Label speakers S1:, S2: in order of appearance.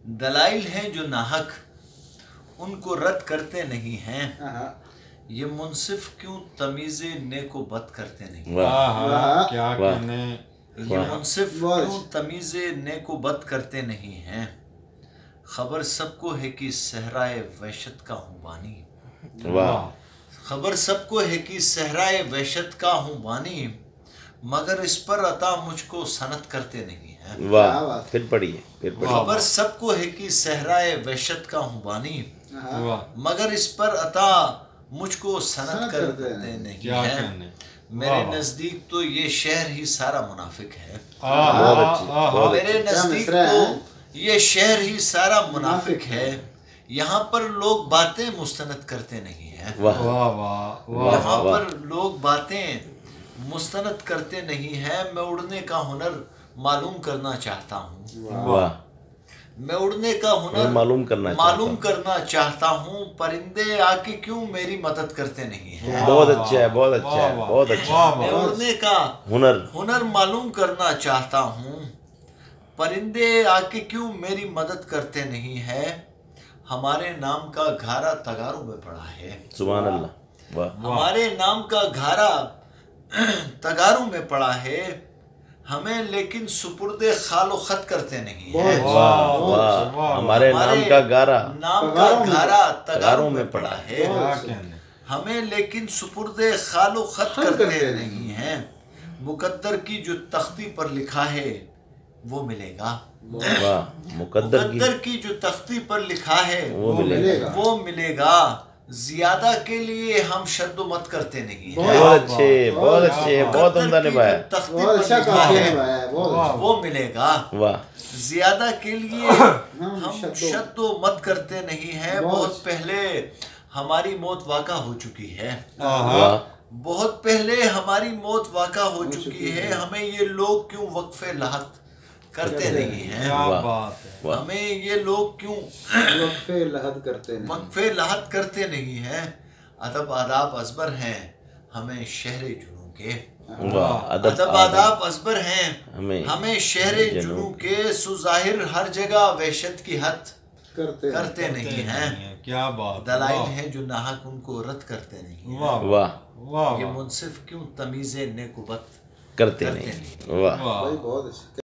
S1: दलाइल हैं जो नाहक उनको रद्द करते नहीं हैं। ये मुंसिफ क्यों तमीज़े नेको बद करते नहीं।
S2: क्या कहने।
S1: ये मुंसिफ क्यों तमीज़े नेको बद करते नहीं हैं। खबर सबको है कि सहराए वहशत का हूँ बानी। खबर सबको है कि सहराए वहशत का हूँ बानी, मगर इस पर अता मुझको सनत करते नहीं है।
S3: वाह, फिर पढ़िए, फिर पढ़िए।
S1: खबर सबको है कि सहराए वहशत का हूँ बानी, मगर इस पर अता मुझको सनत करते नहीं है। मेरे नजदीक तो ये शहर ही सारा मुनाफिक है। मेरे नजदीक तो ये शहर ही सारा मुनाफिक है। यहाँ पर लोग बातें मुस्तनद करते नहीं है। यहाँ पर लोग बातें मुस्तनद करते नहीं है। मैं उड़ने का हुनर मालूम करना चाहता हूँ। मैं उड़ने का हुनर मालूम करना चाहता हूँ। परिंदे आके क्यों मेरी मदद करते नहीं है।
S3: बहुत अच्छा है, बहुत अच्छा है, बहुत अच्छा है।
S1: मैं उड़ने का हुनर मालूम करना चाहता हूँ। परिंदे आके क्यों मेरी मदद करते नहीं है। हमारे नाम का घारा तगारों में पड़ा है।
S3: सुभान अल्लाह। वाह।
S1: हमारे नाम का घारा तगारों में पड़ा है। हमें लेकिन सुपुर्दे खालो खत करते नहीं है।
S3: हमारे नाम का
S1: घारा तगारों में पड़ा है। हमें लेकिन सुपुर्दे खालो खत करते नहीं है। मुकद्दर की जो तख्ती पर लिखा है वो मिलेगा। मुकद्दर की जो तख्ती पर लिखा है वो मिलेगा। जियादा के लिए हम शद्दो मत करते नहीं है।
S3: बहुत अच्छे, बहुत अच्छे, बहुत उम्दा निभाया।
S1: तख्ती पर लिखा है वो मिलेगा। जियादा के लिए हम शद्दो मत करते नहीं है। बहुत पहले हमारी मौत वाक़ा हो चुकी है। बहुत पहले हमारी मौत वाक़ा हो चुकी है। हमें ये लोग क्यों वक्फे लाहत करते नहीं हैं। हमें ये लोग क्यों वक्फे लाहत करते नहीं हैं। अदब आदाब अजबर हैं हमें शहरे जुनू के। अदब आदाब अजबर हैं हमें शहरे जुनू के। सुजाहिर हर जगह वहशत की हद करते नहीं हैं।
S2: क्या बात।
S1: दलाइल हैं जो नाहक उनको रद्द करते नहीं। ये मुंसिफ क्यों तमीज़े नेको बद
S3: करते नहीं। वाह।